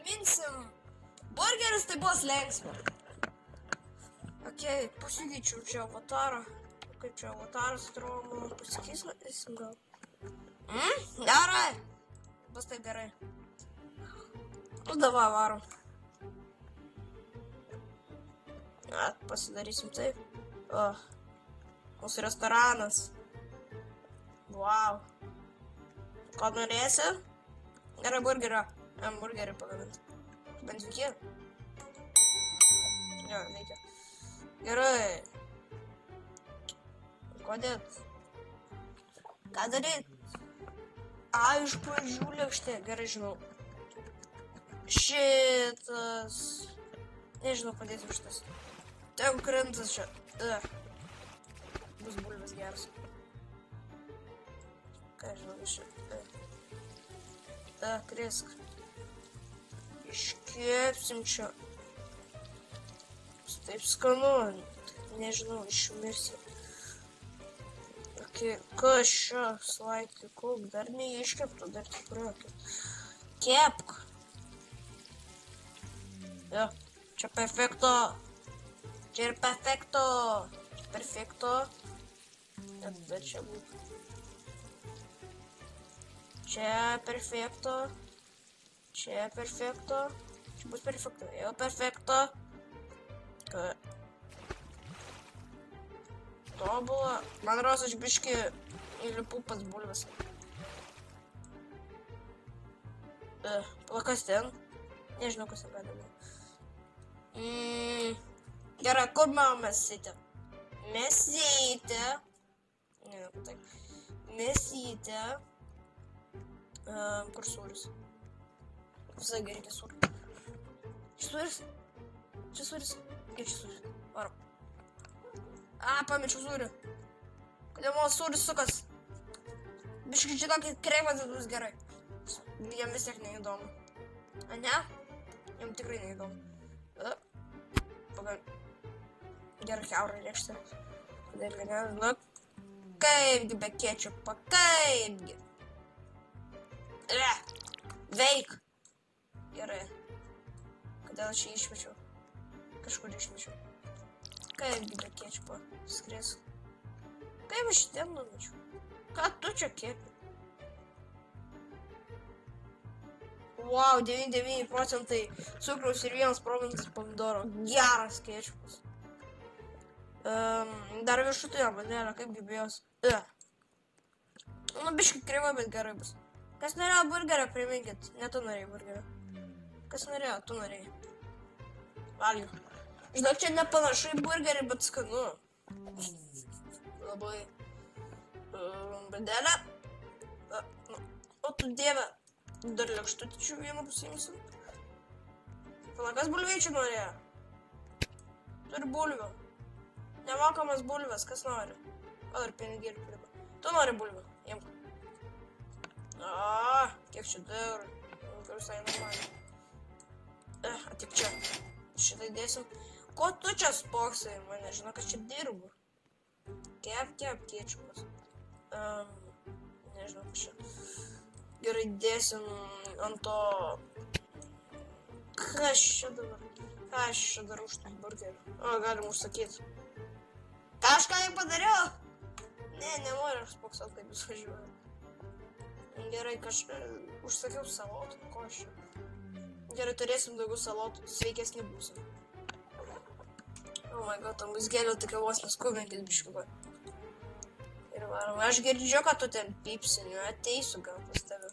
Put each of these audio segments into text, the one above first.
pagaminsim burgerius, tai bus linksma. Ok, pasikeičiau čia avatarą. Kaip čia avataras atrodo, pasikeisim gal. Gerai. Bus taip gerai. Nu, davai varom. Pasidarysim taip. Mūsų restoranas. Wow. Ko norėsi? Gerai, burgerio. Hamburgerį pagaminti. Bent jau kiek? Jo, veikia. Gerai. Kodėl? Ką daryt? Iš pradžių lėkštė. Gerai, žinau. Šitas. Nežinau, padėsim šitas. Tegu krentas čia. Bus bulvės geras. Ką žinau, šitą. Kresk. Iškepsim čia. Taip skanu. Nežinau, išmirsi. Kas čia? Slaikį, kuk. Dar neiškeptų, dar tikrai. Kepk. Čia perfekto. Čia ir perfekto. Perfekto. Dar čia būtų. Čia perfekto. Čia perfekto. Čia bus perfekto. Jau perfekto. Tobulą. Man rodos, aš biškį įlipu pas bulves. Plakas ten. Nežinau, kas ten galima. Gerai, kur mano mesytė? Mesytė. Ne, taip. Mesytė. Kur sūris? Visai reikia sūrį. Čia sūris? Čia sūris? Kaip čia sūris? Varom. Pamečiau sūrį. Kodėl mano sūris sukas? Biškai žinokit, kreivas bus gerai. Jam vis tiek neįdomu. Ne? Jam tikrai neįdomu. Gerai, kiaurą lėkštę. Kodėl ne? Nu, kaipgi be kečupo, kaipgi. Veik. Gerai. Kodėl aš jį išmečiau? Kažkur išmečiau. Kaipgi be kečupo. Skris. Kaip aš ten numečiau? Ką tu čia kepi? Wow, 99% cukraus ir 1% pomidoro. Geras kečupas. Dar viršutinė bandelė, kaip gibėjos. Nu, biškai kreivai, bet gerai bus. Kas norėjo burgerio, priminkit. Ne tu norėjai burgerio. Kas norėjo, tu norėjai. Valgiu. Žinok, čia nepanašu į burgerį, bet skanu. Labai. Bandelė. O tu dieve. Dar lėkštutėčių vieną pasiimsim. Palakas bulvyčių norėjo. Turi bulvių. Nemokamas bulvės, kas nori? O dar pinigėlių pripa. Tu nori bulvių, imk. Kiek čia dar. Visai normaliai. Atik čia. Šitai dėsim. Ko tu čia spoksai mane? Žinau, kad čia dirbu. Kep, kečupas. Nežinau, kas čia. Gerai, dėsim ant to... Kas čia dabar? Ką aš čia darau už tą burgerį? Galim užsakyti. Kažką jau padariau? Ne, nenoriu aš spoksot, kaip jūs važiuoju. Gerai, užsakiau salotų. Ko aš čia? Gerai, turėsim daugiau salotų. Sveikesni būsim. Oh my god, tam bus gėlio tokia vos neskubinkit biškiuką. Ir varom. Aš girdžiu, kad tu ten pypsi, ateisiu gal pas tave.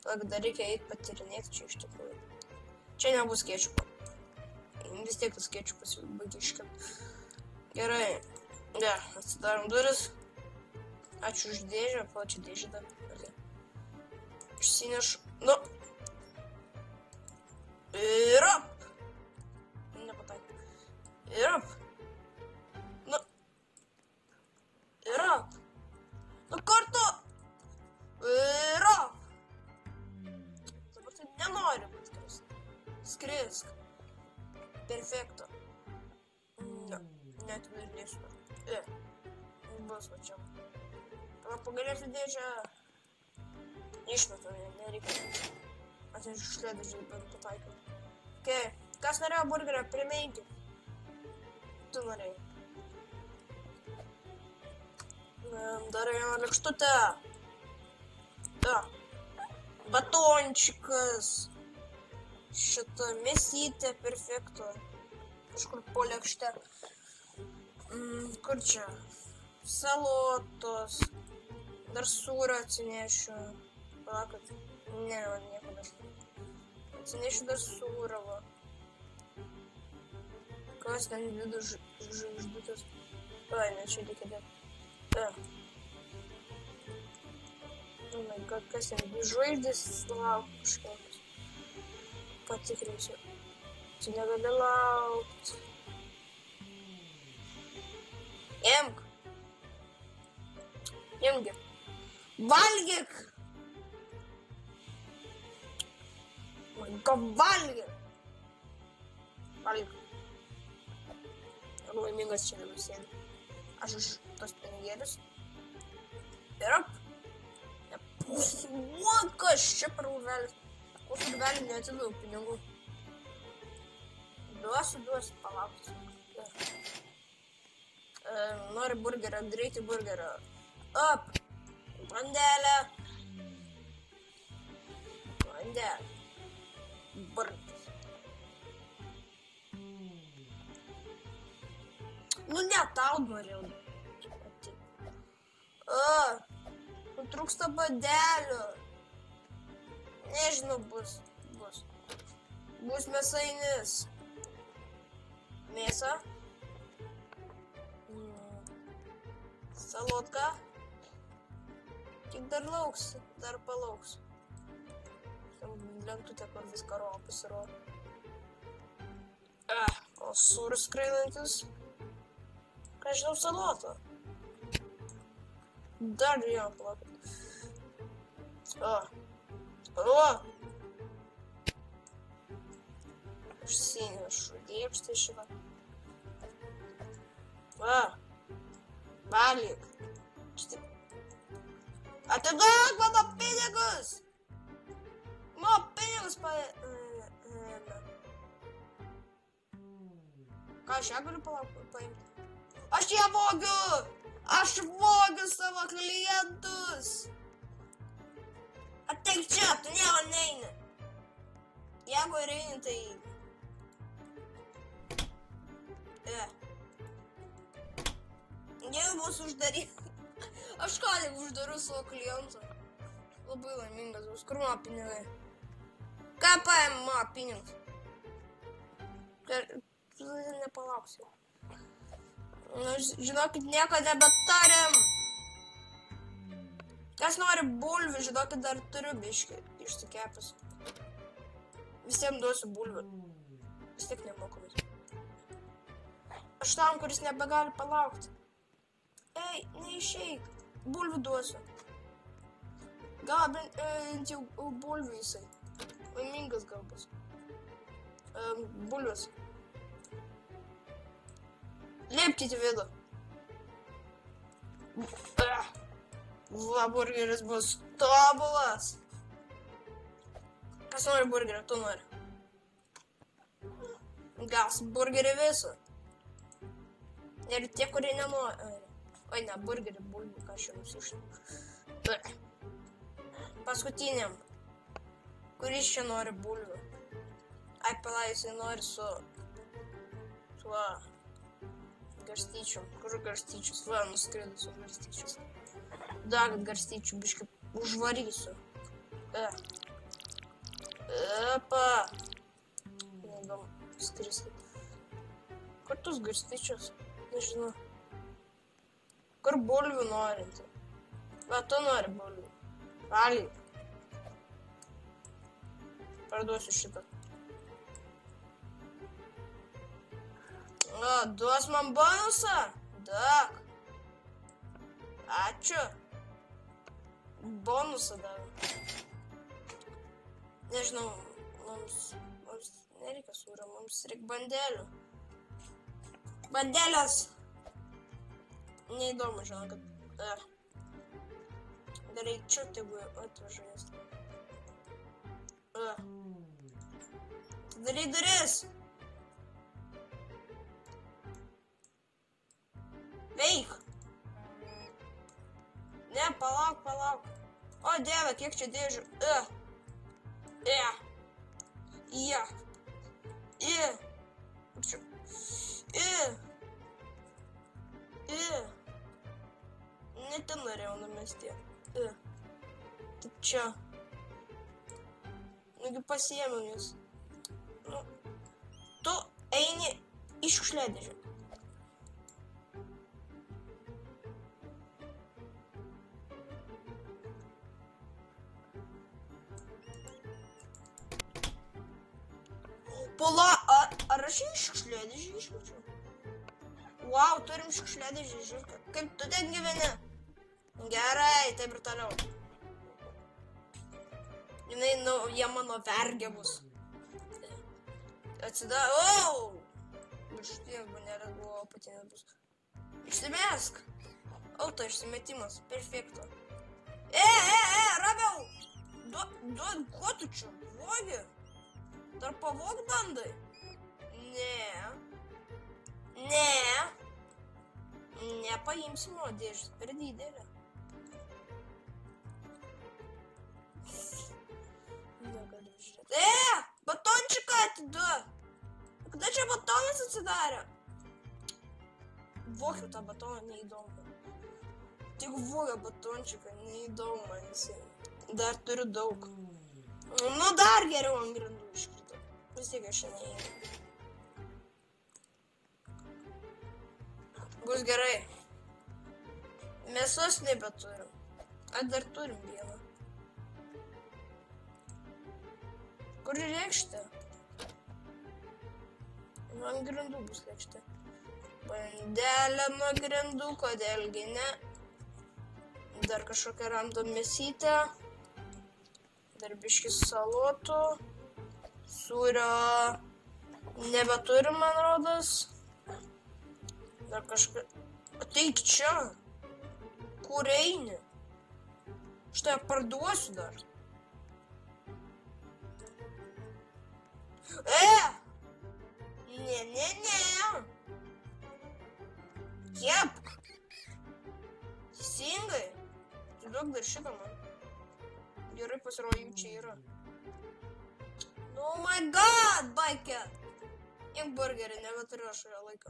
Dar reikia eiti patirinėti čia iš tikrųjų. Čia nebus kečupo. Vis tiek tas kečupas jau baigia iškepti. Gerai. Atsidarom duris. Ačiū už dėžę, plačią dėžę dar. Išsinešu. Nu. Ir op. Nepataikė. Ir op. Nu. Ir op. Nu kartu. Ir op. Dabar tai nenori būt skrisk. Skrisk. Perfekto. Net vidurėsiu. Bus va čia. Pagalėsiu dėžę. Išmetu, nereikia. Aš išleidžiu žaibą pataikiau. Okei, kas norėjo burgerio, priminkit. Tu norėjai. Dar vieną lėkštutę. Da. Batončikas. Šitą mėsytę, perfekto. Kažkur po lėkšte. Kur čia? Salotos. Dar sūrio atsinešiu. Palaukit. Ne, man nieko dar. Atsinešiu dar sūrio, va. Kas ten vidų žvaigždutės? Ai, ne, čia reikia dėti. Oh my god, kas ten? Žvaigždės lauk kažkokios. Patikrinsiu. Čia negali laukti. Imk. Imgi. Valgyk. Man ką valgyk. Valgyk. Ar laimingas čia nebusėdi. Aš už tos pinigėlius. Ir ap. O, kas čia per urvelis? Koks urvelis neatidaug pinigų. Duosiu, palaukti. Nori burgerio, greitai burgerio. Up. Bandelė. Bandelė. Burgeris. Nu ne, tau norėjau. Trūksta bandelių. Nežinau, bus. Bus mėsainis. Mėsa. Salotka. Tik dar lauks, dar palauks. Lentutė, kur viską rovo pasirodo. O sūris skraidintis. Ką žinau, salotą. Dar vieną palaukit. Užsinešu lėkštę šitą. Valgyk. Atiduok mano pinigus! Mano pinigus paėmė. Ką aš ją galiu paimti? Aš ją vogiu! Aš vogiu savo klientus! Ateik čia, tu nieko neini. Jeigu ir eini, tai... Jeigu bus uždaryti. Aš ką tik uždariu savo klientą. Labai laimingas bus. Kur mano pinigai? Ką paėmė mano pinigus? Nepalauksiu. Žinokit, nieko nebetariam. Kas nori bulvių, žinokit, dar turiu biškį išsikepęs. Visiems duosiu bulvių. Vis tiek nemokamas. Aš tam, kuris nebegali palaukti. Ei, neišeik. Bulvių duosiu. Gal bent jau bulvių jisai. Laimingas gal bus. Bulvės. Liepkit į vidų. Va, burgeris bus tobulas. Kas nori burgerio? Tu nori. Gausi burgerį visą. Ir tie, kurie nenori. Oi, ne, burgerį, bulvių, ką aš jums išnu. Paskutiniam. Kuris čia nori bulvių? Ai, pala, jisai nori su tuo garstyčiom. Kur garstyčius? Va, nuskridusiu garstyčius. Da, kad garstyčių biškai užvarysiu. Epa. Neįdomu, skristi. Kur tus garstyčius? Nežinau. Kur bulvių norinti? Va, tu nori bulvių. Valgyk. Parduosiu šitą. Duos man bonusą? Dak. Ačiū. Bonusą davė. Nežinau, mums nereikia sūrio, mums reikia bandelių. Bandelės. Neįdomu, žinau, kad... Dar reičiau, tegu atveža jas. Daryk duris. Veik. Ne, palauk. O dieve, kiek čia dėžių. Ne ten norėjau numesti. Taip čia. Nugi pasiėmiau jūs. Nu, tu eini į šiukšliadėžę. Ar aš į šiukšliadėžę išmečiau? Wow, turim šiukšliadėžę, žiūrėk. Kaip tu ten gyveni? Gerai, taip ir toliau. Jie mano vergė bus. Viršutinės banelės buvo apatinės bus. Išsimesk. Auto išsimetimas. Perfekto. Rabiau. Duod, ko tu čia? Vogi? Dar pavog bandai? Ne. Nepaimsi mano dėžės. Per didelė. Batončiką atidu. Kada čia batonas atsidarė? Vokiu tą batoną, neįdomu. Tik vogia batončiką, neįdomu man jisai. Dar turiu daug. Nu dar geriau ant grindų iškrito. Vis tiek aš neįeinu. Bus gerai. Mėsos nebeturim. Dar turim vieną. Kur lėkštė? Ant grindų bus lėkštė. Bandelė nuo grindų, kodėlgi ne. Dar kažkokia random mėsytė. Dar biškis salotų. Sūrio nebeturim, man rodos. Dar kažką... Ateik čia. Kur eini? Štai parduosiu dar. Ne. Kepk. Teisingai. Tu duok dar šitą man. Gerai, pasirodo, jų čia yra. Oh my god, baikė. Imk burgerį, nebeturiu aš laiko.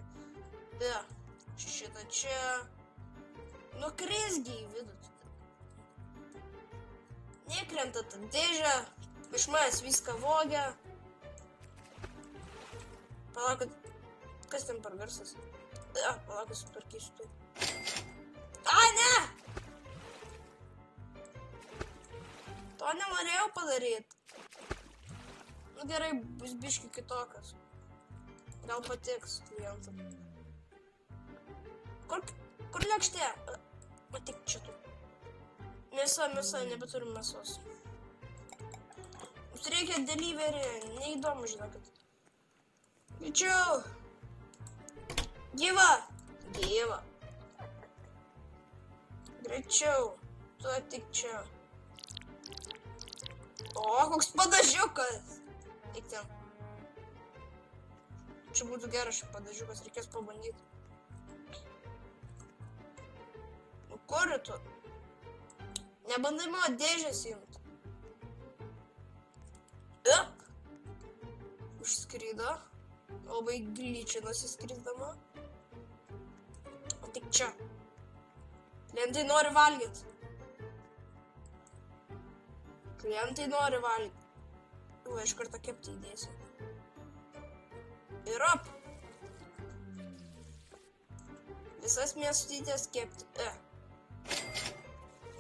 Šitą čia. Nukrisgi į vidų. Nekrenta tą dėžę. Iš manęs viską vogia. Palaukit, kas ten per garsas? Palaukit, sutvarkysiu tai. Ne! To nenorėjau padaryti. Nu gerai, bus biški kitokas. Gal patiks klientam. Kur lėkštė? Atik čia tu. Mėsa, nebeturim mėsos. Mums reikia delivery, neįdomu, žinokit. Greičiau! Gyva! Greičiau! Tu atik čia. O, koks padažiukas! Eik ten. Čia būtų geras šis padažiukas, reikės pabandyti. Nu, kur tu? Nebandai mano dėžės imti. Užskrydo. Labai glyčinosi skrisdama. O tik čia. Klientai nori valgyti. Iš karto kepti įdėsiu. Ir op. Visas mėsytės kepti.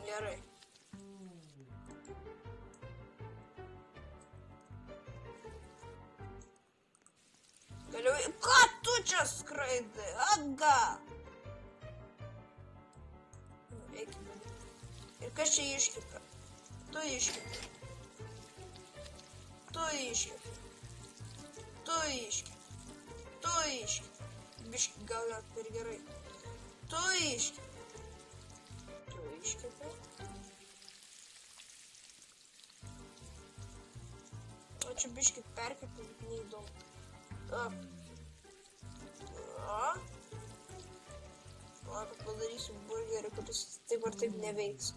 Gerai. Ką tu čia skraidai? Aga! Eikime. Ir kas čia iškipė? Tu iškipė. Biški gal net per gerai. Tu iškipė. čia biškį perkėpti, bet neįdomu. Kad padarysiu burgerį, kuris taip ar taip neveiks.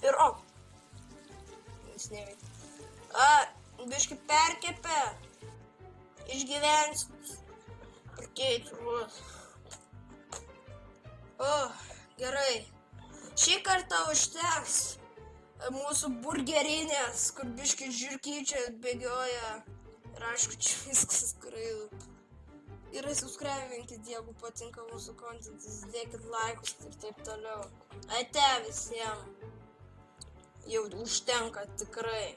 Ir jis neveikia. Biškį perkėpė. Išgyvensit. Pakeitus. Gerai. Šį kartą užteks mūsų burgerinės, kur biškį žiurkyčiai bėgioja. Ir aišku, čia viskas skraido. Gerai, subscribinkit, jeigu patinka mūsų kontentas, dėkit laikus ir taip toliau. Ate visiems. Jau užtenka tikrai.